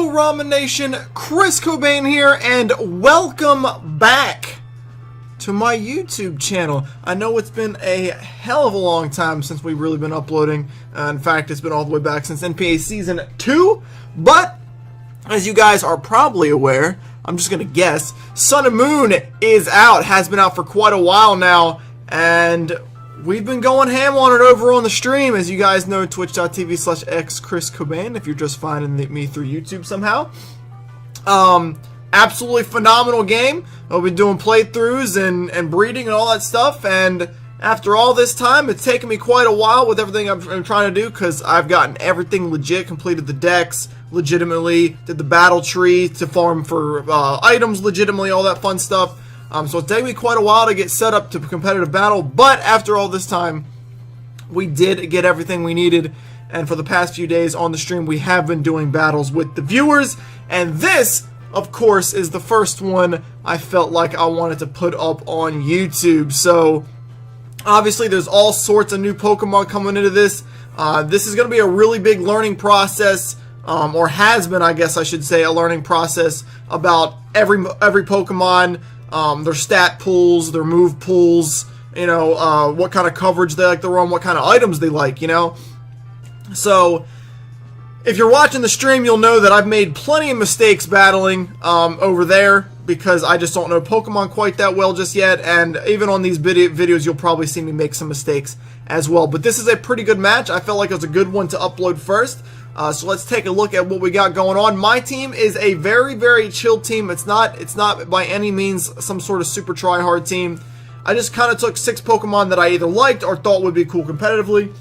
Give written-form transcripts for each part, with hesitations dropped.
Hello Ramen Nation, Chris Cobain here, and welcome back to my YouTube channel. I know it's been a hell of a long time since we've really been uploading. In fact, it's been all the way back since NPA Season 2, but as you guys are probably aware, I'm just going to guess, Sun and Moon is out, has been out for quite a while now, and we've been going ham on it over on the stream. As you guys know, twitch.tv/x Chris Cobain, if you're just finding me through YouTube somehow. Absolutely phenomenal game. We'll be doing playthroughs and breeding and all that stuff, and after all this time, it's taken me quite a while with everything I'm trying to do, because I've gotten everything legit, completed the decks legitimately, did the battle tree to farm for items legitimately, all that fun stuff. So it's taken me quite a while to get set up to competitive battle, but after all this time, we did get everything we needed, and for the past few days on the stream, we have been doing battles with the viewers, and this, of course, is the first one I felt like I wanted to put up on YouTube. So obviously there's all sorts of new Pokemon coming into this. This is going to be a really big learning process, or has been, I guess I should say, a learning process about every Pokemon, their stat pools, their move pools, you know, what kind of coverage they like to run, what kind of items they like, you know. So if you're watching the stream, you'll know that I've made plenty of mistakes battling over there, because I just don't know Pokemon quite that well just yet, and even on these videos you'll probably see me make some mistakes as well. But this is a pretty good match. I felt like it was a good one to upload first. So let's take a look at what we got going on. My team is a very, very chill team. It's not by any means some sort of super try-hard team. I just kind of took 6 Pokemon that I either liked or thought would be cool competitively,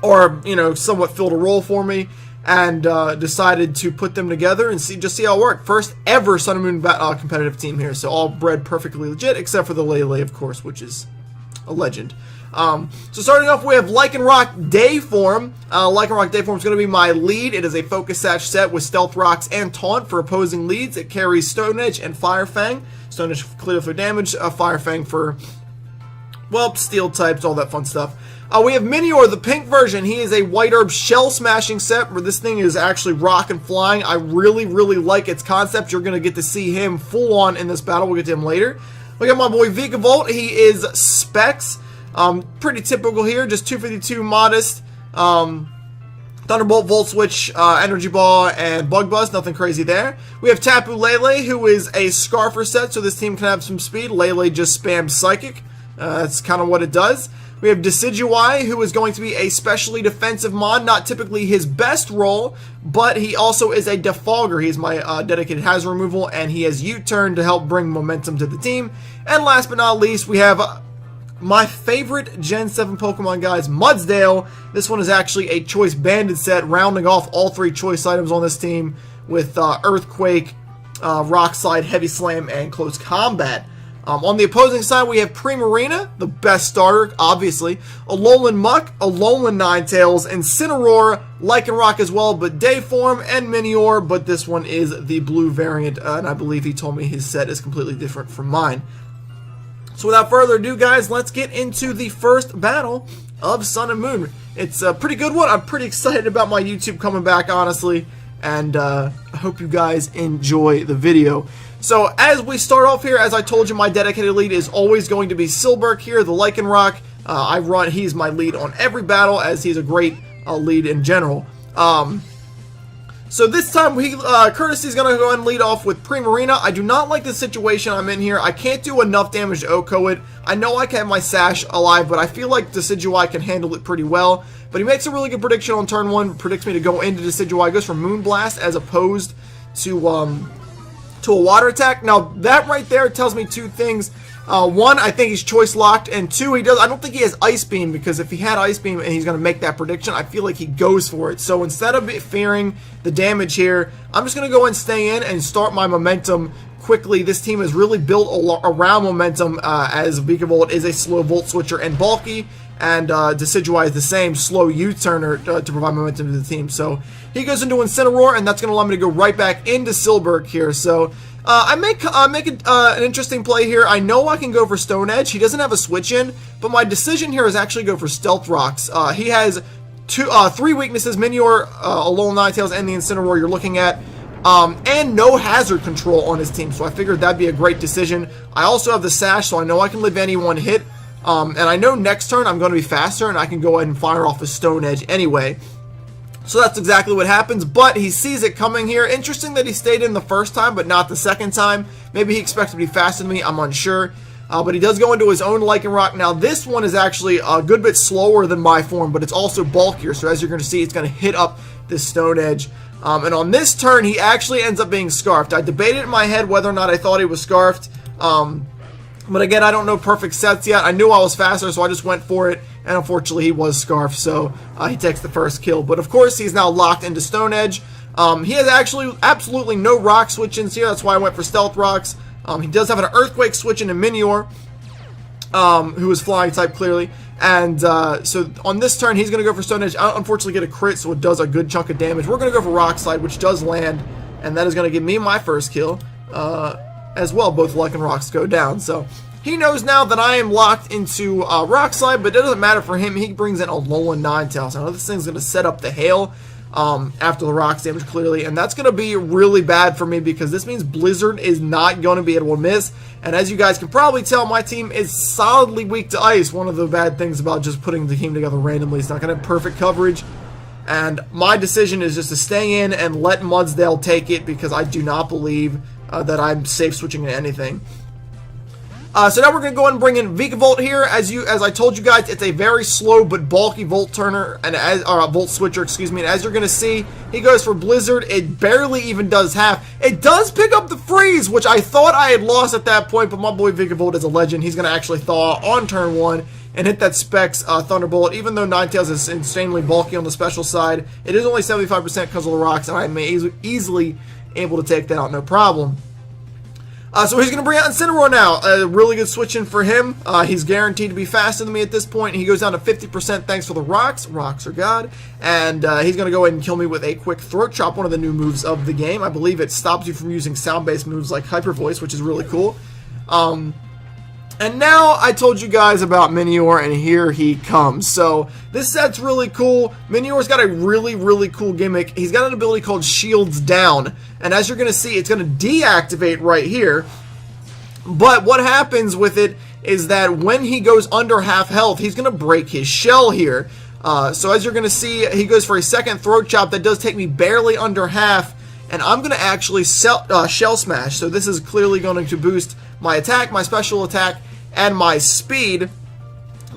or, you know, somewhat filled a role for me, and decided to put them together and just see how it worked. First ever Sun and Moon competitive team here, so all bred perfectly legit, except for the Lele, of course, which is a legend. So starting off, we have Lycanroc Day Form. Lycanroc Day Form is going to be my lead. It is a Focus Sash set with Stealth Rocks and Taunt for opposing leads. It carries Stone Edge and Fire Fang. Stone Edge for clear for damage, Fire Fang for, well, steel types, all that fun stuff. We have Minior, the pink version. He is a White Herb Shell Smashing set, where this thing is actually rock and flying. I really, really like its concept. You're going to get to see him full on in this battle. We'll get to him later. We got my boy Vikavolt. He is Specs. Pretty typical here, just 252 modest. Thunderbolt, Volt Switch, Energy Ball, and Bug Buzz. Nothing crazy there. We have Tapu Lele, who is a Scarfer set, so this team can have some speed. Lele just spams Psychic. That's kind of what it does. We have Decidueye, who is going to be a specially defensive mod. Not typically his best role, but he also is a defogger. He's my dedicated hazard removal, and he has U-turn to help bring momentum to the team. And last but not least, we have my favorite Gen 7 Pokemon, guys, Mudsdale. This one is actually a Choice Banded set, rounding off all 3 choice items on this team with Earthquake, Rock Slide, Heavy Slam, and Close Combat. On the opposing side, we have Primarina, the best starter, obviously, Alolan Muck, Alolan Ninetales, Incineroar, Lycanroc as well, but Day Form, and Minior, but this one is the blue variant, and I believe he told me his set is completely different from mine. So without further ado, guys, let's get into the first battle of Sun and Moon. It's a pretty good one. I'm pretty excited about my YouTube coming back, honestly, and I hope you guys enjoy the video. So as we start off here, as I told you, my dedicated lead is always going to be Silberg here, the Lycanroc. He's my lead on every battle, as he's a great lead in general. So this time, Courtesy is going to go ahead and lead off with Primarina. I do not like the situation I'm in here. I can't do enough damage to OHKO it. I know I can have my Sash alive, but I feel like Decidueye can handle it pretty well. But he makes a really good prediction on turn 1, predicts me to go into Decidueye. Goes for Moonblast as opposed to a Water Attack. Now, that right there tells me 2 things. 1, I think he's choice locked, and 2, I don't think he has Ice Beam, because if he had Ice Beam and he's going to make that prediction, I feel like he goes for it. So instead of fearing the damage here, I'm just going to go and stay in and start my momentum quickly. This team is really built around momentum, as Vikavolt is a slow Volt Switcher and bulky, and Decidueye is the same, slow U-turner to provide momentum to the team. So he goes into Incineroar, and that's going to allow me to go right back into Silberg here. So I make an interesting play here. I know I can go for Stone Edge. He doesn't have a switch in, but my decision here is actually go for Stealth Rocks. He has 3 weaknesses, Minior, Alolan Ninetales, and the Incineroar you're looking at. and no hazard control on his team, so I figured that'd be a great decision. I also have the sash, so I know I can live any one hit, and I know next turn I'm going to be faster, and I can go ahead and fire off a Stone Edge anyway. So that's exactly what happens, but he sees it coming here. Interesting that he stayed in the first time, but not the second time. Maybe he expected to be faster than me, I'm unsure. But he does go into his own Lichen Rock. Now, this one is actually a good bit slower than my form, but it's also bulkier. So as you're going to see, it's going to hit up this Stone Edge. And on this turn, he actually ends up being Scarfed. I debated in my head whether or not I thought he was Scarfed. But again, I don't know perfect sets yet. I knew I was faster, so I just went for it. And unfortunately, he was Scarfed, so he takes the first kill. But of course, he's now locked into Stone Edge. He has actually absolutely no rock switch-ins here. That's why I went for Stealth Rocks. He does have an Earthquake switch into Minior, who is Flying type clearly. And so on this turn, he's going to go for Stone Edge. I unfortunately get a crit, so it does a good chunk of damage. We're going to go for Rock Slide, which does land. And that is going to give me my first kill as well. Both Lichen Rocks go down. So he knows now that I am locked into Rock Slide, but it doesn't matter for him. He brings in a Alolan Ninetales. Now this thing's going to set up the Hail after the Rocks damage clearly, and that's going to be really bad for me because this means Blizzard is not going to be able to miss. And as you guys can probably tell, my team is solidly weak to Ice. One of the bad things about just putting the team together randomly, it's not going to have perfect coverage. And my decision is just to stay in and let Mudsdale take it because I do not believe that I'm safe switching to anything. So now we're going to go ahead and bring in Vikavolt here. As I told you guys, it's a very slow but bulky Volt Turner, and Volt Switcher, excuse me. And as you're going to see, he goes for Blizzard. It barely even does half. It does pick up the Freeze, which I thought I had lost at that point, but my boy Vikavolt is a legend. He's going to actually thaw on turn 1 and hit that Specs Thunderbolt. Even though Ninetales is insanely bulky on the special side, it is only 75% because of the rocks, and I'm easily able to take that out, no problem. So he's going to bring out Incineroar now. A really good switch in for him. He's guaranteed to be faster than me at this point. He goes down to 50% thanks for the rocks. Rocks are God. And he's going to go ahead and kill me with a quick Throat Chop, one of the new moves of the game. I believe it stops you from using sound-based moves like Hyper Voice, which is really cool. And now I told you guys about Minior, and here he comes. So this set's really cool. Minior's got a really, really cool gimmick. He's got an ability called Shields Down. And as you're going to see, it's going to deactivate right here. But what happens with it is that when he goes under half health, he's going to break his shell here. So as you're going to see, he goes for a second Throat Chop that does take me barely under half. And I'm going to actually Shell Smash. So this is clearly going to boost my attack, my special attack, and my speed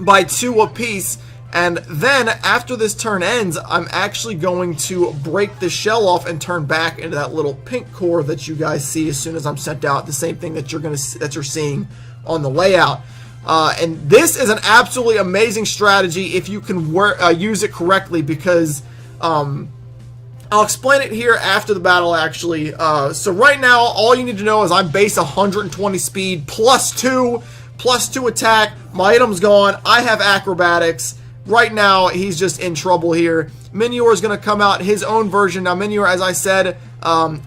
by 2 apiece. And then after this turn ends, I'm actually going to break the shell off and turn back into that little pink core that you guys see as soon as I'm sent out. The same thing that you're seeing on the layout. And this is an absolutely amazing strategy if you can use it correctly, because I'll explain it here after the battle, actually. So right now, all you need to know is I'm base 120 speed, plus 2 attack. My item's gone. I have acrobatics. Right now, he's just in trouble here. Minior is going to come out his own version. Now, Minior, as I said,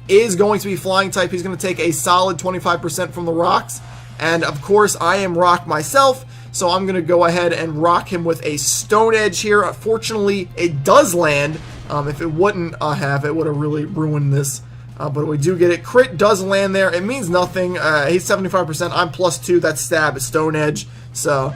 is going to be flying type. He's going to take a solid 25% from the rocks. And, of course, I am rock myself, so I'm going to go ahead and rock him with a Stone Edge here. Unfortunately, it does land. If it wouldn't have, it would have really ruined this. But we do get it. Crit does land there. It means nothing. He's 75%. I'm plus 2. That's stab. It's Stone Edge. So,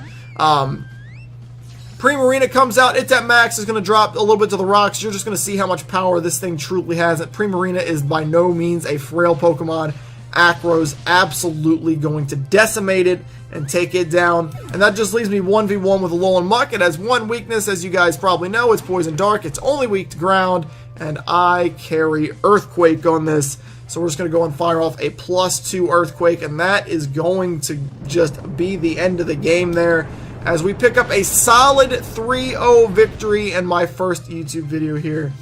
Primarina comes out. It's at max. It's going to drop a little bit to the rocks. You're just going to see how much power this thing truly has. Primarina is by no means a frail Pokemon. Acro's absolutely going to decimate it and take it down. And that just leaves me 1v1 with Alolan Muck. It has one weakness, as you guys probably know. It's Poison Dark. It's only weak to ground. And I carry Earthquake on this. So we're just going to go and fire off a plus 2 Earthquake. And that is going to just be the end of the game there, as we pick up a solid 3-0 victory in my first YouTube video here.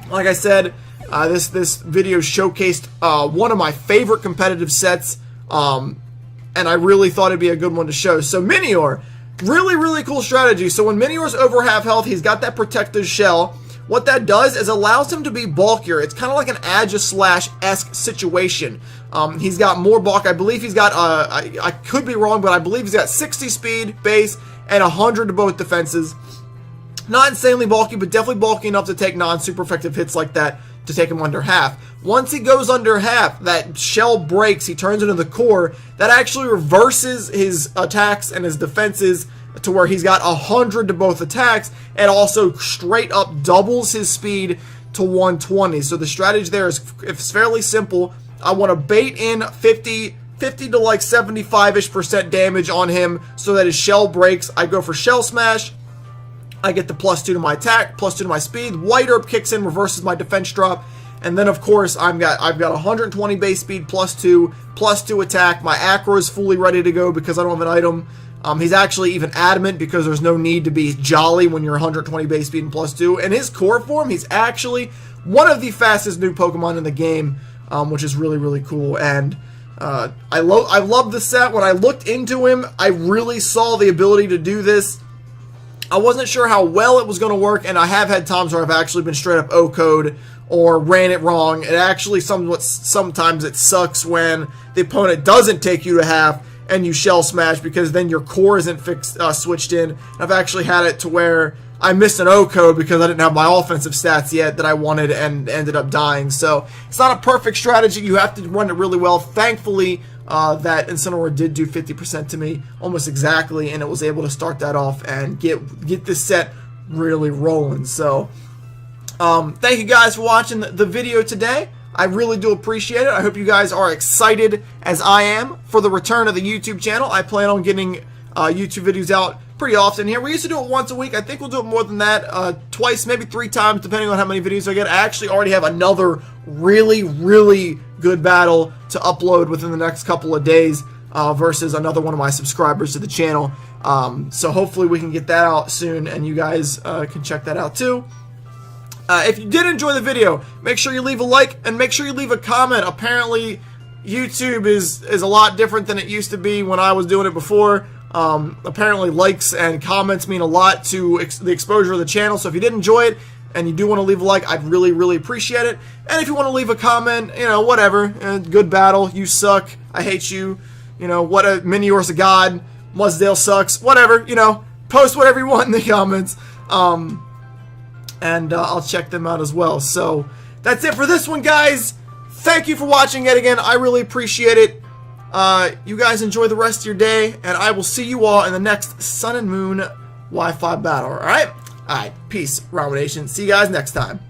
Like I said, this video showcased one of my favorite competitive sets, and I really thought it'd be a good one to show. So Minior, really, really cool strategy. So when Minior's over half health, he's got that protective shell. What that does is allows him to be bulkier. It's kind of like an Aegislash-esque situation. He's got more bulk. I believe he's got, I could be wrong, but I believe he's got 60 speed base and 100 to both defenses. Not insanely bulky, but definitely bulky enough to take non-super effective hits like that to take him under half. Once he goes under half, that shell breaks, he turns into the core. That actually reverses his attacks and his defenses to where he's got 100 to both attacks, and also straight up doubles his speed to 120. So the strategy there is fairly simple. I want to bait in 50 to like 75-ish% damage on him so that his shell breaks. I go for Shell Smash. I get the +2 to my attack, +2 to my speed. White Herb kicks in, reverses my defense drop. And then, of course, I've got 120 base speed, +2 attack. My Acro is fully ready to go because I don't have an item. He's actually even adamant because there's no need to be jolly when you're 120 base speed and +2. And his core form, he's actually one of the fastest new Pokemon in the game, which is really, really cool. And I love the set. When I looked into him, I really saw the ability to do this. I wasn't sure how well it was going to work, and I have had times where I've actually been straight up O-code or ran it wrong. It actually sometimes it sucks when the opponent doesn't take you to half and you Shell Smash, because then your core isn't switched in. I've actually had it to where I missed an O-code because I didn't have my offensive stats yet that I wanted and ended up dying. So it's not a perfect strategy. You have to run it really well. Thankfully, that Incineroar did do 50% to me almost exactly, and it was able to start that off and get this set really rolling. So thank you guys for watching the video today. I really do appreciate it. I hope you guys are excited as I am for the return of the YouTube channel. I plan on getting YouTube videos out pretty often here. We used to do it once a week. I think we'll do it more than that, twice, maybe 3 times, depending on how many videos I get. I actually already have another really, really good battle to upload within the next couple of days versus another one of my subscribers to the channel. So hopefully we can get that out soon, and you guys can check that out too. If you did enjoy the video, make sure you leave a like and make sure you leave a comment. Apparently, YouTube is a lot different than it used to be when I was doing it before. Apparently, likes and comments mean a lot to the exposure of the channel. So if you did enjoy it and you do want to leave a like, I'd really, really appreciate it. And if you want to leave a comment, you know, whatever, good battle, you suck, I hate you, you know, what a Minior's a god, Mudsdale sucks, whatever, you know, post whatever you want in the comments. And I'll check them out as well. So that's it for this one, guys. Thank you for watching yet again. I really appreciate it. You guys enjoy the rest of your day, and I will see you all in the next Sun and Moon Wi-Fi battle. Alright? Alright, peace, Ramen Nation. See you guys next time.